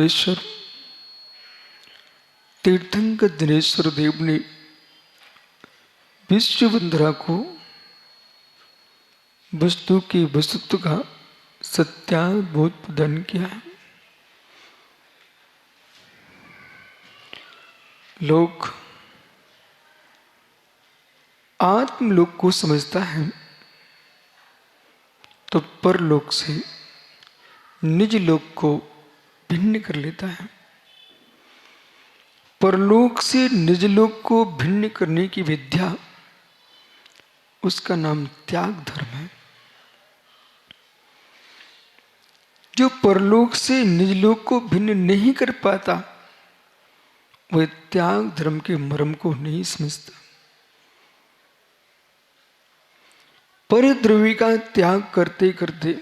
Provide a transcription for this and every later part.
परमेश्वर तीर्थंकर दिनेश्वर देव ने विश्ववंदना को वस्तु के वस्तुत्व का सत्यावबोध प्रदान किया है। लोग आत्मलोक को समझता है तो परलोक से निज लोक को भिन्न कर लेता है। परलोक से निज लोक को भिन्न करने की विद्या, उसका नाम त्याग धर्म है। जो परलोक से निज लोक को भिन्न नहीं कर पाता, वह त्याग धर्म के मर्म को नहीं समझता। परद्रव्य का त्याग करते करते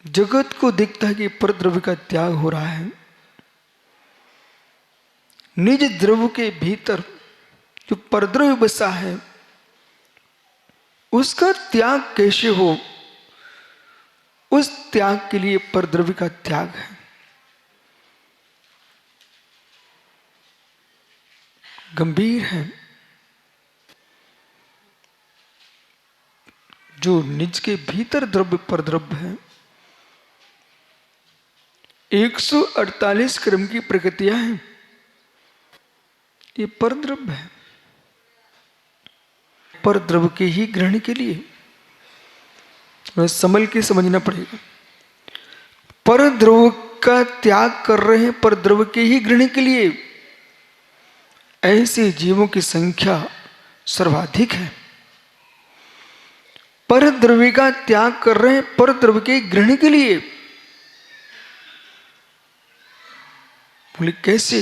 जगत को दिखता है कि परद्रव्य का त्याग हो रहा है। निज द्रव्य के भीतर जो परद्रव्य बसा है, उसका त्याग कैसे हो, उस त्याग के लिए परद्रव्य का त्याग है। गंभीर है। जो निज के भीतर द्रव्य परद्रव्य है, 148 क्रम की प्रकृतियां हैं, ये परद्रव्य है। परद्रव्य के ही ग्रहण के लिए संभल के समझना पड़ेगा। परद्रव्य का त्याग कर रहे हैं परद्रव्य के ही ग्रहण के लिए, ऐसे जीवों की संख्या सर्वाधिक है। परद्रव्य का त्याग कर रहे हैं परद्रव्य के ग्रहण के लिए। बोले कैसे?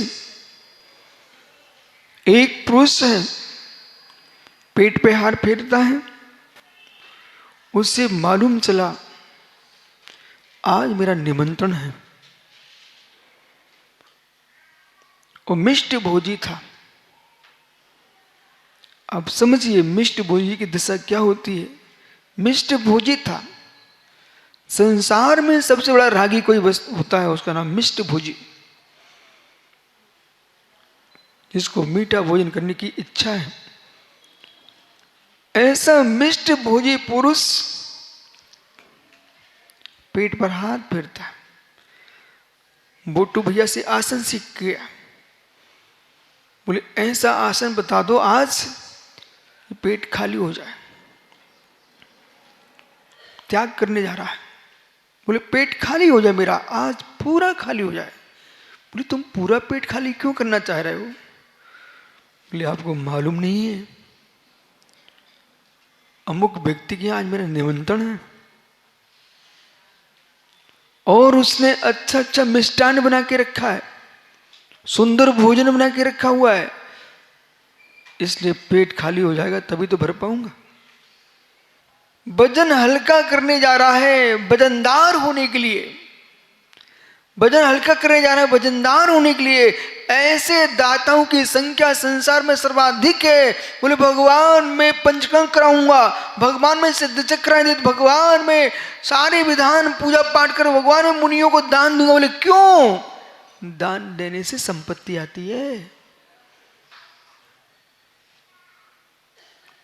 एक पुरुष है, पेट पे हाथ फेरता है, उससे मालूम चला आज मेरा निमंत्रण है। वो मिष्ट भोजी था। अब समझिए मिष्ट भोजी की दशा क्या होती है। मिष्ट भोजी था। संसार में सबसे बड़ा रागी कोई वस्तु होता है, उसका नाम मिष्ट भोजी, जिसको मीठा भोजन करने की इच्छा है। ऐसा मिष्ट भोजी पुरुष पेट पर हाथ फेरता है। बोटू भैया से आसन सीख गया। बोले ऐसा आसन बता दो आज पेट खाली हो जाए। त्याग करने जा रहा है। बोले पेट खाली हो जाए मेरा, आज पूरा खाली हो जाए। बोले तुम पूरा पेट खाली क्यों करना चाह रहे हो? बोले आपको मालूम नहीं है, अमुक व्यक्ति के आज मेरा निमंत्रण है और उसने अच्छा अच्छा मिष्टान्न बना के रखा है, सुंदर भोजन बना के रखा हुआ है, इसलिए पेट खाली हो जाएगा तभी तो भर पाऊंगा। वजन हल्का करने जा रहा है वजनदार होने के लिए। वजन हल्का करने जा रहा है वजनदार होने के लिए। ऐसे दाताओं की संख्या संसार में सर्वाधिक है। बोले भगवान में पंचकर्म कराऊंगा, भगवान में सिद्ध चक्र दे, भगवान में सारे विधान पूजा पाठ कर, भगवान में मुनियों को दान दूंगा। बोले क्यों? दान देने से संपत्ति आती है।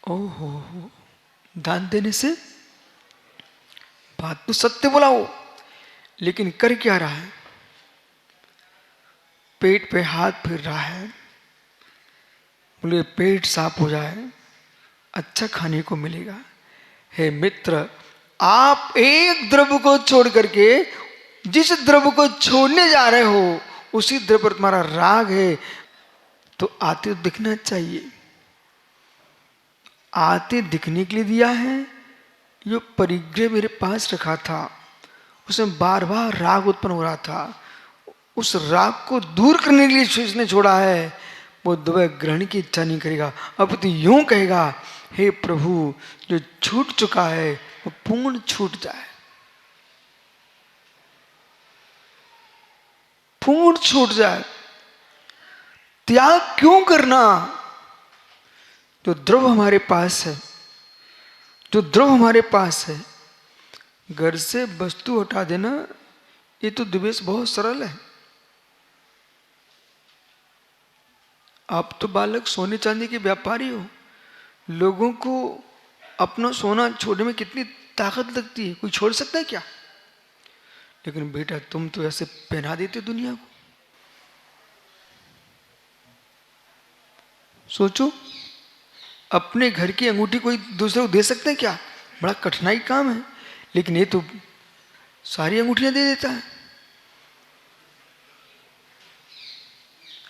ओहो, दान देने से? बात तो सत्य बोला हो, लेकिन कर क्या रहा है? पेट पे हाथ फेर रहा है। बोले पेट साफ हो जाए, अच्छा खाने को मिलेगा। हे मित्र, आप एक द्रव्य को छोड़ करके जिस द्रव्य को छोड़ने जा रहे हो, उसी द्रव्य पर तुम्हारा राग है, तो आते दिखना चाहिए। आते दिखने के लिए दिया है। जो परिग्रह मेरे पास रखा था, उसमें बार बार राग उत्पन्न हो रहा था, उस राग को दूर करने के लिए इसने छोड़ा है। वो द्रव्य ग्रहण की इच्छा नहीं करेगा। अब तो यूं कहेगा, हे प्रभु, जो छूट चुका है वो पूर्ण छूट जाए, पूर्ण छूट जाए। त्याग क्यों करना? जो द्रव्य हमारे पास है, जो द्रव्य हमारे पास है, घर से वस्तु हटा देना ये तो द्वेष बहुत सरल है। आप तो बालक सोने चांदी के व्यापारी हो, लोगों को अपना सोना छोड़ने में कितनी ताकत लगती है, कोई छोड़ सकता है क्या? लेकिन बेटा तुम तो ऐसे पहना देते दुनिया को। सोचो, अपने घर की अंगूठी कोई दूसरे को दे सकते हैं क्या? बड़ा कठिनाई काम है, लेकिन ये तो सारी अंगूठियां दे देता है।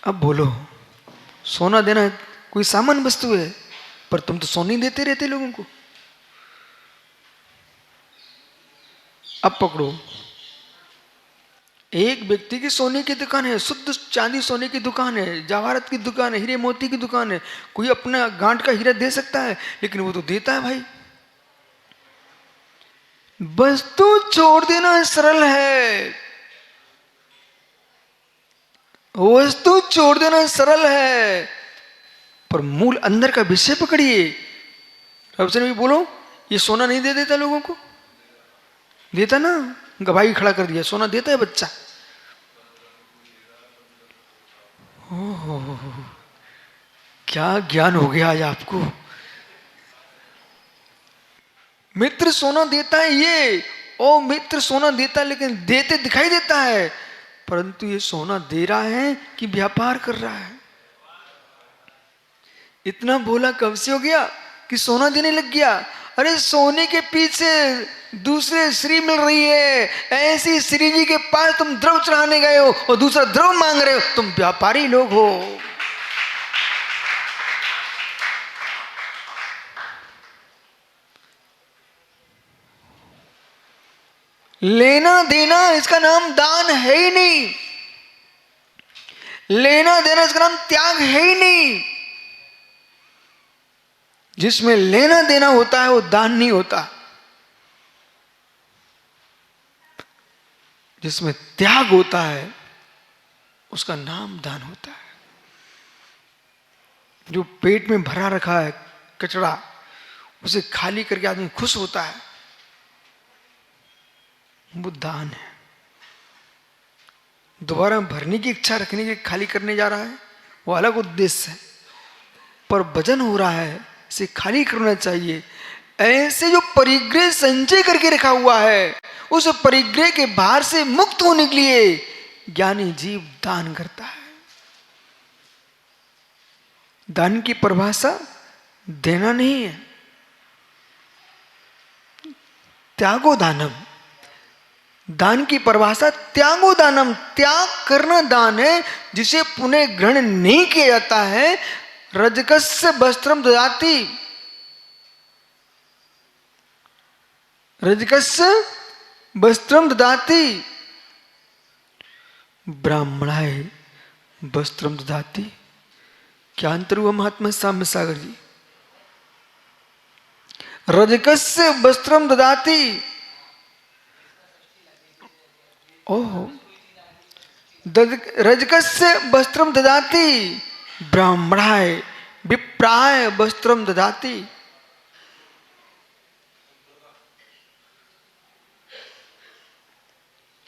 अब बोलो, सोना देना कोई सामान्य वस्तु है, पर तुम तो सोने ही देते रहते लोगों को। अब पकड़ो, एक व्यक्ति की सोने की दुकान है, शुद्ध चांदी सोने की दुकान है, जवाहरात की दुकान है, हीरे मोती की दुकान है। कोई अपना गांठ का हीरा दे सकता है, लेकिन वो तो देता है भाई। वस्तु छोड़ देना सरल है, वस्तु छोड़ देना सरल है, पर मूल अंदर का विषय पकड़िए। रविचंद्र भी बोलो, ये सोना नहीं दे देता लोगों को? देता ना, गवाही खड़ा कर दिया, सोना देता है बच्चा। ओह, क्या ज्ञान हो गया आज आपको। मित्र सोना देता है ये, ओ मित्र सोना देता है, लेकिन देते दिखाई देता है, परंतु ये सोना दे रहा है कि व्यापार कर रहा है? इतना भोला कब से हो गया कि सोना देने लग गया? अरे सोने के पीछे दूसरे श्री मिल रही है, ऐसी श्री जी के पास तुम द्रव चढ़ाने गए हो और दूसरा द्रव मांग रहे हो, तुम व्यापारी लोग हो। लेना देना इसका नाम दान है ही नहीं, लेना देना इसका नाम त्याग है ही नहीं। जिसमें लेना देना होता है वो दान नहीं होता, जिसमें त्याग होता है उसका नाम दान होता है। जो पेट में भरा रखा है कचरा, उसे खाली करके आदमी खुश होता है, वो दान है। दोबारा भरने की इच्छा रखने के खाली करने जा रहा है, वो अलग उद्देश्य है, पर वजन हो रहा है, इसे खाली करना चाहिए। ऐसे जो परिग्रह संचय करके रखा हुआ है, उस परिग्रह के भार से मुक्त होने के लिए ज्ञानी जीव दान करता है। दान की परिभाषा देना नहीं है, त्यागो दानम। दान की परिभाषा त्यागो दानम, त्याग करना दान है, जिसे पुनः ग्रहण नहीं किया जाता है। रजकस्य वस्त्रम ददाति, रजकस्य वस्त्रम ददाति, ब्राह्मणाय वस्त्रम ददाति। क्या अंतर हुआ महात्मा साम्य सागर जी? रजकस्य वस्त्रम ददाति, ओहो, रजकस्य वस्त्रम ददाति, ब्राह्मणाय विप्राय वस्त्रम ददाति।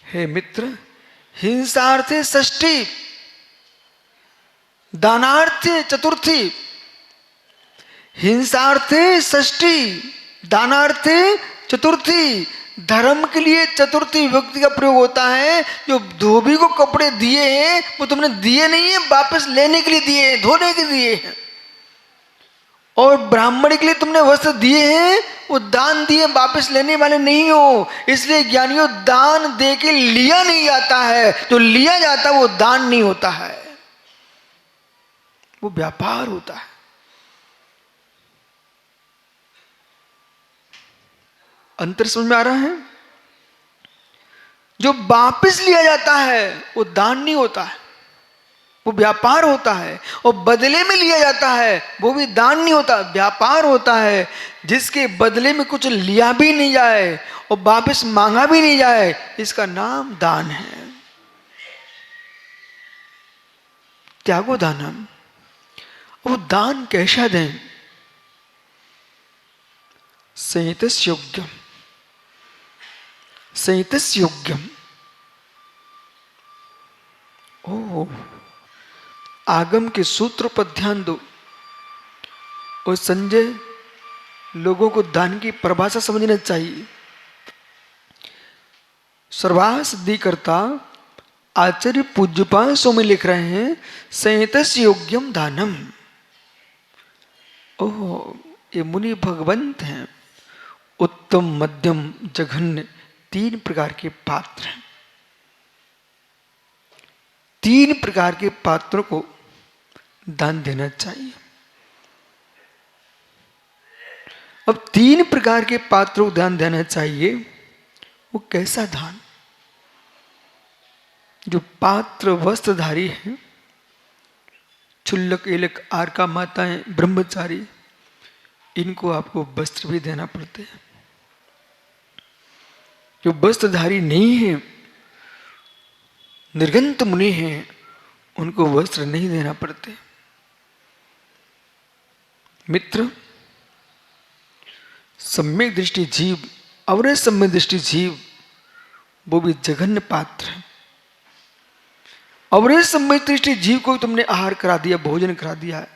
हे मित्र, हिंसार्थे षष्ठी, दानार्थे चतुर्थी। हिंसार्थे षष्ठी, दानार्थे चतुर्थी। धर्म के लिए चतुर्थी विभक्ति का प्रयोग होता है। जो धोबी को कपड़े दिए हैं वो तुमने दिए नहीं है, वापस लेने के लिए दिए हैं, धोने के लिए दिए हैं। और ब्राह्मण के लिए तुमने वस्त्र दिए हैं, वो दान दिए, वापस लेने वाले नहीं हो। इसलिए ज्ञानियों, दान दे के लिया नहीं जाता है, जो लिया जाता है वो दान नहीं होता है, वो व्यापार होता है। अंतर समझ में आ रहा है? जो वापस लिया जाता है वो दान नहीं होता है, वो व्यापार होता है। और बदले में लिया जाता है वो भी दान नहीं होता, व्यापार होता है। जिसके बदले में कुछ लिया भी नहीं जाए और वापस मांगा भी नहीं जाए, इसका नाम दान है। त्यागो दानम। वो दान कैसा दें? संहितस्य योग्यम, संहितस्य योग्यम। ओहो, आगम के सूत्र पर ध्यान दो। और संजय, लोगों को दान की परिभाषा समझना चाहिए। सर्वासिद्धिकर्ता आचार्य पूज्यपाद स्वामी लिख रहे हैं, संहितस्य योग्यम दानम। ओह, ये मुनि भगवंत हैं। उत्तम, मध्यम, जघन्य, 3 प्रकार के पात्र हैं। 3 प्रकार के पात्रों को दान देना चाहिए। अब 3 प्रकार के पात्रों को दान देना चाहिए। वो कैसा दान? जो पात्र वस्त्रधारी हैं, चुल्लक, एलक, आरका माताएं, ब्रह्मचारी, इनको आपको वस्त्र भी देना पड़ते हैं। जो वस्त्रधारी नहीं है, निर्गंत मुनि हैं, उनको वस्त्र नहीं देना पड़ते। मित्र, सम्यक दृष्टि जीव, अवरे सम्यक दृष्टि जीव, वो भी जघन्य पात्र है। अवरे सम्यक दृष्टि जीव को तुमने आहार करा दिया, भोजन करा दिया है,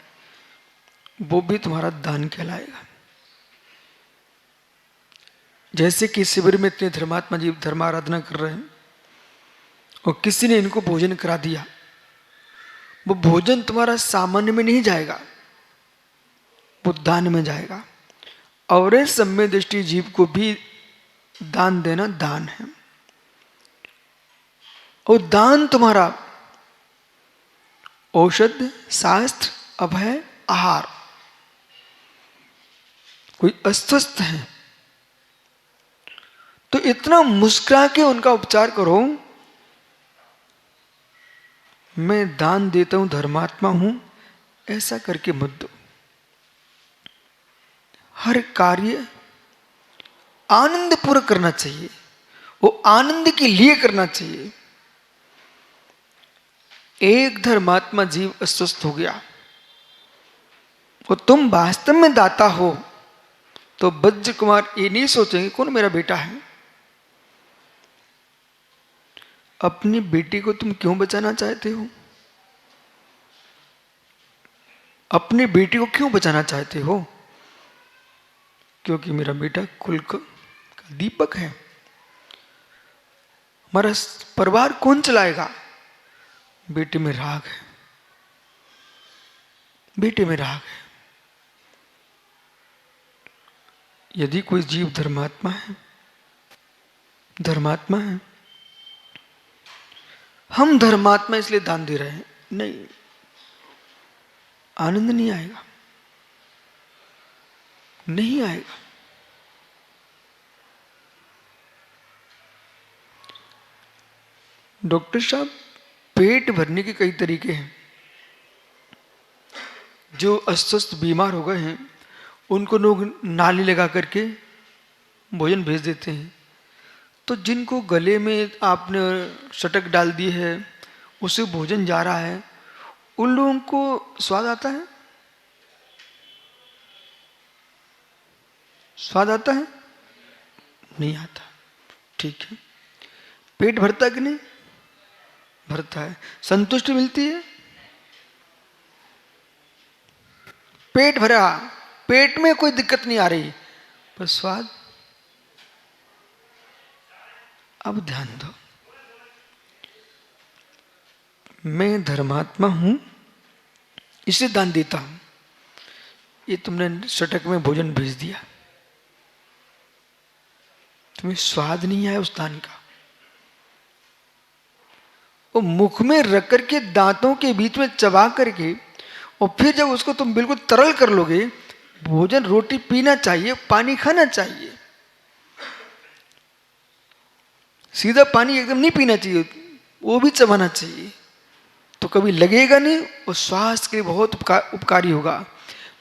वो भी तुम्हारा दान कहलाएगा। जैसे कि शिविर में इतने धर्मात्मा जीव धर्माराधना कर रहे हैं और किसी ने इनको भोजन करा दिया, वो भोजन तुम्हारा सामान्य में नहीं जाएगा, वो दान में जाएगा। और सम्यक दृष्टि जीव को भी दान देना दान है। और दान तुम्हारा औषध, शास्त्र, अभय, आहार। कोई अस्वस्थ है तो इतना मुस्कुरा के उनका उपचार करो, मैं दान देता हूं, धर्मात्मा हूं, ऐसा करके मत दो। हर कार्य आनंद पूर्वक करना चाहिए, वो आनंद के लिए करना चाहिए। एक धर्मात्मा जीव अस्वस्थ हो गया और तुम वास्तव में दाता हो, तो वज्र कुमार ये नहीं सोचेंगे कौन मेरा बेटा है। अपनी बेटी को तुम क्यों बचाना चाहते हो? अपनी बेटी को क्यों बचाना चाहते हो? क्योंकि मेरा बेटा कुल का दीपक है। हमारा परिवार कौन चलाएगा? बेटे में राग है, बेटे में राग है। यदि कोई जीव धर्मात्मा है, धर्मात्मा है, हम धर्मात्मा इसलिए दान दे रहे हैं, नहीं, आनंद नहीं आएगा, नहीं आएगा। डॉक्टर साहब, पेट भरने के कई तरीके हैं। जो अस्वस्थ बीमार हो गए हैं उनको लोग नाली लगा करके भोजन भेज देते हैं। तो जिनको गले में आपने शटक डाल दी है, उसे भोजन जा रहा है, उन लोगों को स्वाद आता है? स्वाद आता है? नहीं आता। ठीक है, पेट भरता कि नहीं भरता है? संतुष्टि मिलती है? पेट भरा, पेट में कोई दिक्कत नहीं आ रही, पर स्वाद। अब ध्यान दो, मैं धर्मात्मा हूं इसे दान देता हूं। ये तुमने शटक में भोजन भेज दिया, तुम्हें स्वाद नहीं आया उस दान का। वो मुख में रख करके, दांतों के बीच में चबा करके, और फिर जब उसको तुम बिल्कुल तरल कर लोगे, भोजन, रोटी पीना चाहिए, पानी खाना चाहिए। सीधा पानी एकदम नहीं पीना चाहिए, वो भी चबाना चाहिए, तो कभी लगेगा नहीं, और स्वास्थ्य के लिए बहुत उपकारी होगा।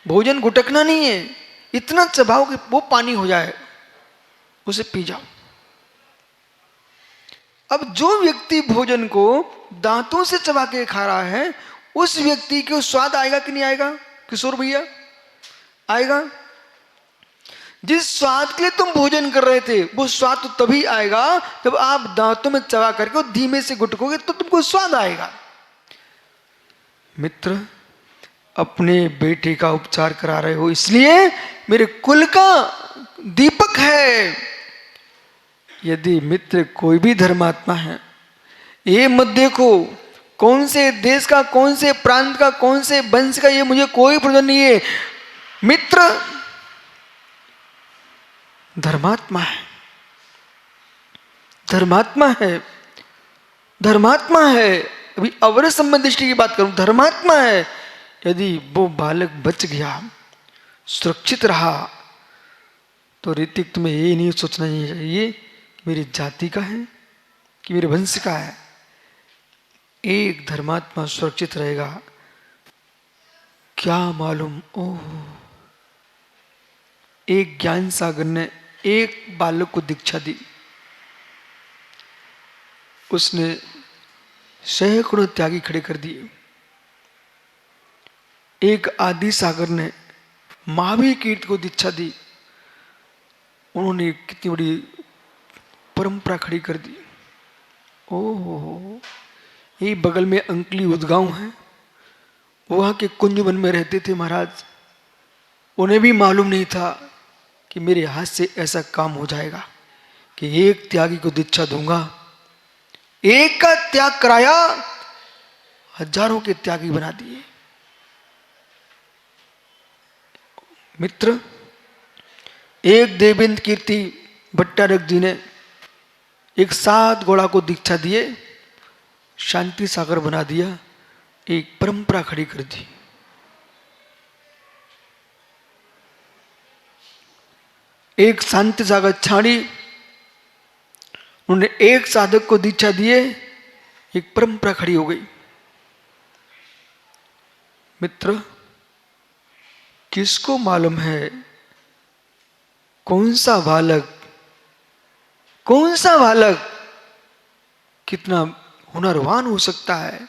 भोजन गुटकना नहीं है, इतना चबाओ कि वो पानी हो जाए, उसे पी जाओ। अब जो व्यक्ति भोजन को दांतों से चबा के खा रहा है, उस व्यक्ति को स्वाद आएगा कि नहीं आएगा किशोर भैया? आएगा। जिस स्वाद के लिए तुम भोजन कर रहे थे, वो स्वाद तो तभी आएगा जब आप दांतों में चबा करके धीमे से गुटकोगे, तो तुमको स्वाद आएगा। मित्र, अपने बेटे का उपचार करा रहे हो, इसलिए मेरे कुल का दीपक है। यदि मित्र कोई भी धर्मात्मा है, ये मत देखो कौन से देश का, कौन से प्रांत का, कौन से वंश का, ये मुझे कोई प्रयोजन नहीं है। मित्र धर्मात्मा है, धर्मात्मा है, धर्मात्मा है। अभी अवर संबंध दृष्टि की बात करूं, धर्मात्मा है। यदि वो बालक बच गया, सुरक्षित रहा, तो ऋतिक तुम्हें ये नहीं सोचना चाहिए कि मेरी जाति का है कि मेरे वंश का है। एक धर्मात्मा सुरक्षित रहेगा। क्या मालूम, ओह, एक ज्ञान सागर ने एक बालक को दीक्षा दी, उसने सैकड़ों त्यागी खड़े कर दिए। एक आदि सागर ने महावीर कीर्ति को दीक्षा दी, उन्होंने कितनी बड़ी परंपरा खड़ी कर दी। ओह, ये बगल में अंकली उदगांव है, वहां के कुंजवन में रहते थे महाराज। उन्हें भी मालूम नहीं था कि मेरे हाथ से ऐसा काम हो जाएगा कि एक त्यागी को दीक्षा दूंगा। एक का त्याग कराया, हजारों के त्यागी बना दिए। मित्र, एक देवेंद्र कीर्ति भट्टारक जी ने एक 7 घोड़ा को दीक्षा दिए, शांति सागर बना दिया, एक परंपरा खड़ी कर दी। एक शांति सागर छाड़ी, उन्होंने एक साधक को दीक्षा दिए, एक परंपरा खड़ी हो गई। मित्र, किसको मालूम है कौन सा बालक कितना हुनरवान हो सकता है।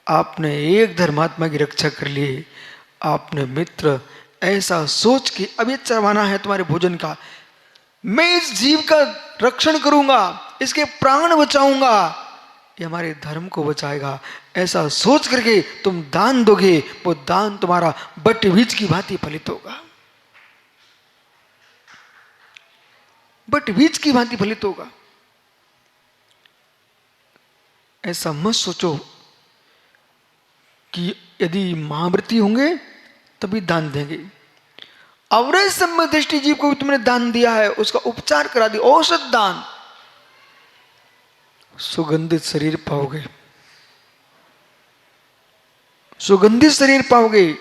आपने एक धर्मात्मा की रक्षा कर ली, आपने मित्र ऐसा सोच के अब ये चरवाना है तुम्हारे भोजन का, मैं इस जीव का रक्षण करूंगा, इसके प्राण बचाऊंगा, ये हमारे धर्म को बचाएगा, ऐसा सोच करके तुम दान दोगे, वो दान तुम्हारा बट बीज की भांति फलित होगा, बट बीज की भांति फलित होगा। ऐसा मत सोचो कि यदि महाव्रती होंगे तभी दान देंगे। अवरज संबंध दृष्टि जीव को भी तुमने दान दिया है, उसका उपचार करा दिया, औषध दान, सुगंधित शरीर पाओगे, सुगंधित शरीर पाओगे।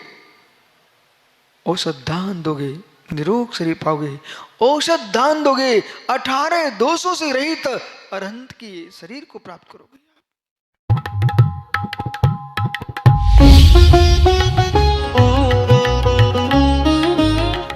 औषध दान दोगे, निरोग शरीर पाओगे। औषध दान दोगे, 18 दोषों से रहित अरहंत की शरीर को प्राप्त करोगे।